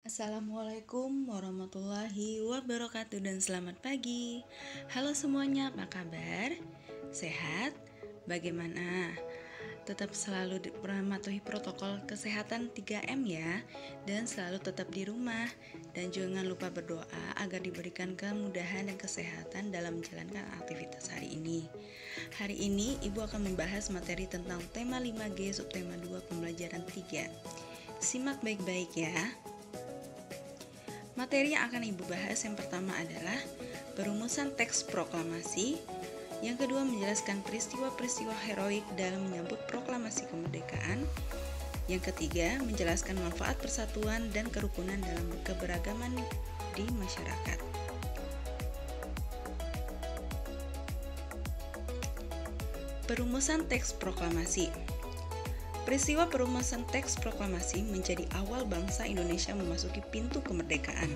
Assalamualaikum warahmatullahi wabarakatuh dan selamat pagi. Halo semuanya, apa kabar? Sehat? Bagaimana? Tetap selalu mematuhi protokol kesehatan 3M ya, dan selalu tetap di rumah. Dan jangan lupa berdoa agar diberikan kemudahan dan kesehatan dalam menjalankan aktivitas hari ini. Hari ini Ibu akan membahas materi tentang tema 5G subtema 2 pembelajaran 3. Simak baik-baik ya. Materi yang akan Ibu bahas yang pertama adalah perumusan teks proklamasi, yang kedua menjelaskan peristiwa-peristiwa heroik dalam menyambut proklamasi kemerdekaan, yang ketiga menjelaskan manfaat persatuan dan kerukunan dalam keberagaman di masyarakat. Perumusan teks proklamasi. Peristiwa perumusan teks proklamasi menjadi awal bangsa Indonesia memasuki pintu kemerdekaan.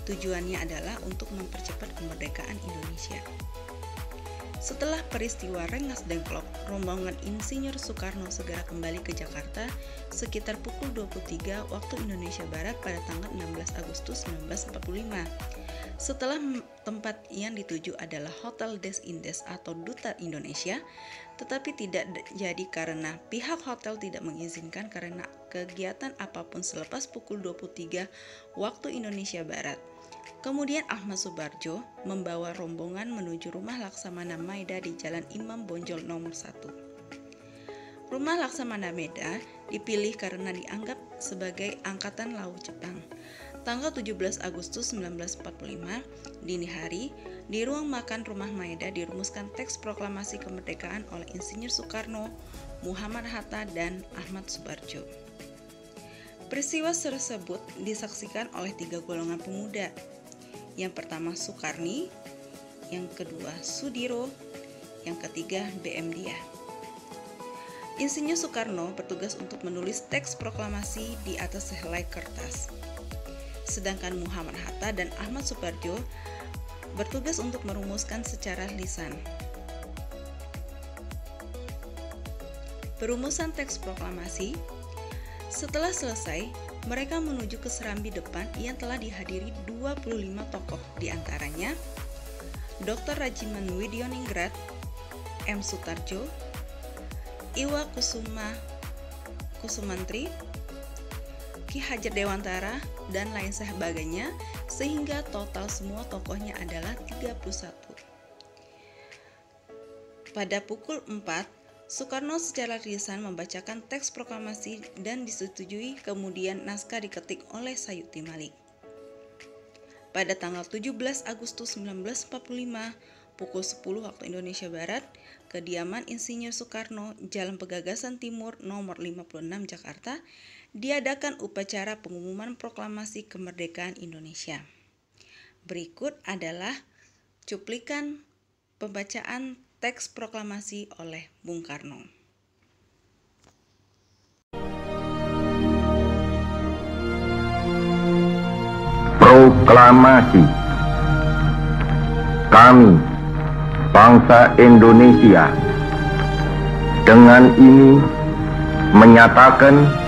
Tujuannya adalah untuk mempercepat kemerdekaan Indonesia. Setelah peristiwa Rengas Dengklok, rombongan Insinyur Soekarno segera kembali ke Jakarta sekitar pukul 23 waktu Indonesia Barat pada tanggal 16 Agustus 1945. Setelah tempat yang dituju adalah Hotel Des Indes atau Duta Indonesia, tetapi tidak jadi karena pihak hotel tidak mengizinkan karena kegiatan apapun selepas pukul 23 waktu Indonesia Barat. Kemudian Ahmad Subarjo membawa rombongan menuju rumah Laksamana Maeda di Jalan Imam Bonjol nomor 1. Rumah Laksamana Maeda dipilih karena dianggap sebagai angkatan laut Jepang. Tanggal 17 Agustus 1945, dini hari, di ruang makan rumah Maeda dirumuskan teks proklamasi kemerdekaan oleh Insinyur Soekarno, Muhammad Hatta, dan Ahmad Subarjo. Peristiwa tersebut disaksikan oleh 3 golongan pemuda. Yang pertama Soekarni, yang kedua Sudiro, yang ketiga BM Dia. Insinyur Soekarno bertugas untuk menulis teks proklamasi di atas sehelai kertas. Sedangkan Muhammad Hatta dan Ahmad Subarjo bertugas untuk merumuskan secara lisan. Perumusan teks proklamasi. Setelah selesai, mereka menuju ke serambi depan yang telah dihadiri 25 tokoh, diantaranya Dr. Rajiman Widioningrat, M. Sutarjo, Iwa Kusumantri, Ki Hajar Dewantara, dan lain sebagainya, sehingga total semua tokohnya adalah 31. Pada pukul 4, Soekarno secara lisan membacakan teks proklamasi dan disetujui, kemudian naskah diketik oleh Sayuti Malik. Pada tanggal 17 Agustus 1945, pukul 10 waktu Indonesia Barat, kediaman Insinyur Soekarno, Jalan Pegagasan Timur nomor 56 Jakarta, diadakan upacara pengumuman proklamasi kemerdekaan Indonesia. Berikut adalah cuplikan pembacaan teks proklamasi oleh Bung Karno. Proklamasi. Kami, bangsa Indonesia, dengan ini menyatakan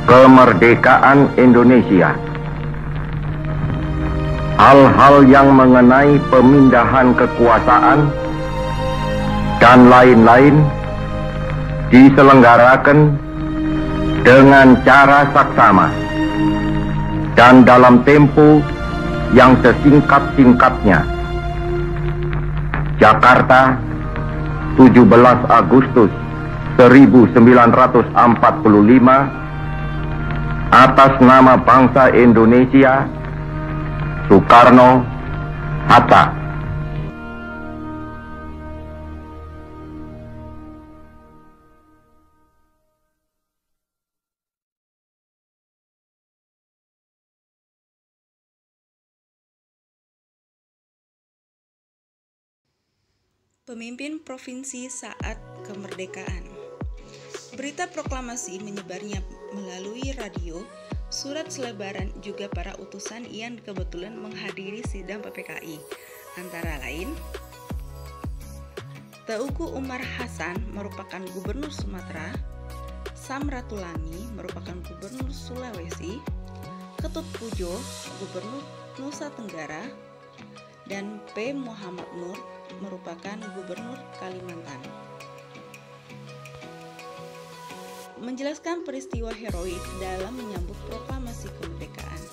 kemerdekaan Indonesia. Hal-hal yang mengenai pemindahan kekuasaan dan lain-lain diselenggarakan dengan cara saksama dan dalam tempo yang sesingkat-singkatnya. Jakarta, 17 Agustus 1945, atas nama bangsa Indonesia, Soekarno, Hatta. Pemimpin provinsi saat kemerdekaan. Berita proklamasi menyebarnya melalui radio, surat selebaran, juga para utusan yang kebetulan menghadiri sidang PPKI. Antara lain, Teuku Umar Hasan merupakan Gubernur Sumatera, Sam Ratulangi merupakan Gubernur Sulawesi, Ketut Pujo, Gubernur Nusa Tenggara, dan P. Muhammad Nur merupakan Gubernur Kalimantan. Menjelaskan peristiwa heroik dalam menyambut proklamasi kemerdekaan.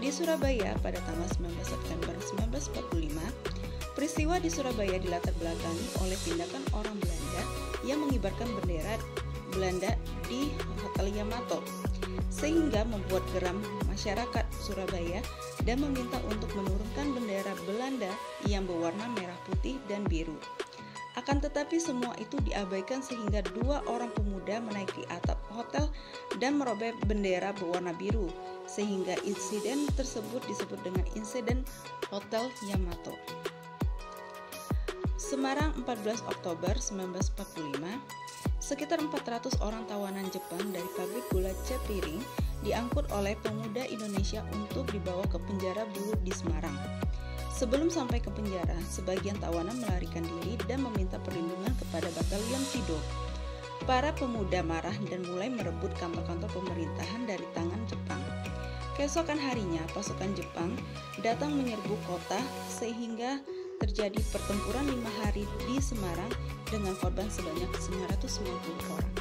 Di Surabaya pada tanggal 19 September 1945, peristiwa di Surabaya dilatar belakangi oleh tindakan orang Belanda yang mengibarkan bendera Belanda di Hotel Yamato, sehingga membuat geram masyarakat Surabaya dan meminta untuk menurunkan bendera Belanda yang berwarna merah putih dan biru. Akan tetapi semua itu diabaikan sehingga 2 orang pemuda menaiki atap hotel dan merobek bendera berwarna biru, sehingga insiden tersebut disebut dengan insiden Hotel Yamato. Semarang 14 Oktober 1945, sekitar 400 orang tawanan Jepang dari pabrik gula Cepiring diangkut oleh pemuda Indonesia untuk dibawa ke penjara Bulu di Semarang. Sebelum sampai ke penjara, sebagian tawanan melarikan diri dan meminta perlindungan kepada Batalion Tido. Para pemuda marah dan mulai merebut kantor-kantor pemerintahan dari tangan Jepang. Keesokan harinya, pasukan Jepang datang menyerbu kota sehingga terjadi pertempuran 5 hari di Semarang dengan korban sebanyak 990 orang.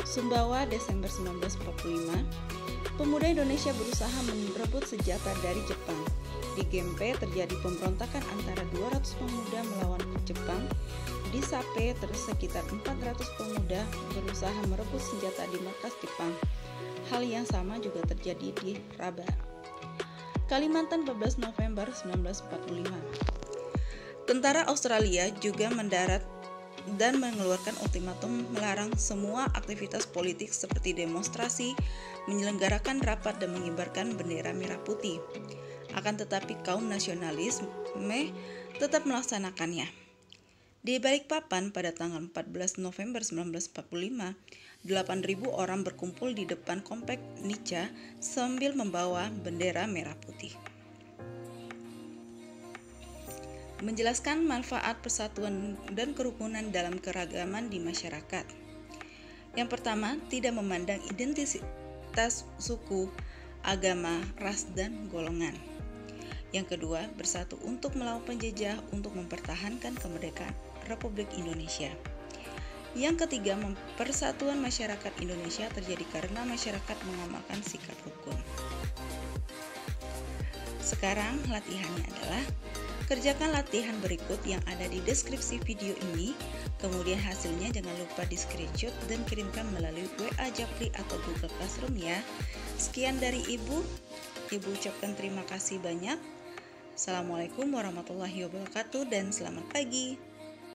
Sumbawa, Desember 1945, pemuda Indonesia berusaha merebut senjata dari Jepang. Di Gempe terjadi pemberontakan antara 200 pemuda melawan Jepang. Di Sape sekitar 400 pemuda berusaha merebut senjata di markas Jepang. Hal yang sama juga terjadi di Raba. Kalimantan 14 November 1945. Tentara Australia juga mendarat dan mengeluarkan ultimatum melarang semua aktivitas politik seperti demonstrasi, menyelenggarakan rapat dan mengibarkan bendera merah putih. Akan tetapi kaum nasionalisme tetap melaksanakannya. Di Balikpapan pada tanggal 14 November 1945, 8.000 orang berkumpul di depan komplek Nica sambil membawa bendera merah putih. Menjelaskan manfaat persatuan dan kerukunan dalam keragaman di masyarakat. Yang pertama, tidak memandang identitas suku, agama, ras, dan golongan. Yang kedua, bersatu untuk melawan penjajah untuk mempertahankan kemerdekaan Republik Indonesia. Yang ketiga, persatuan masyarakat Indonesia terjadi karena masyarakat mengamalkan sikap rukun. Sekarang latihannya adalah kerjakan latihan berikut yang ada di deskripsi video ini, kemudian hasilnya jangan lupa di screenshot dan kirimkan melalui WA Japri atau Google Classroom ya. Sekian dari Ibu ucapkan terima kasih banyak. Assalamualaikum warahmatullahi wabarakatuh dan selamat pagi.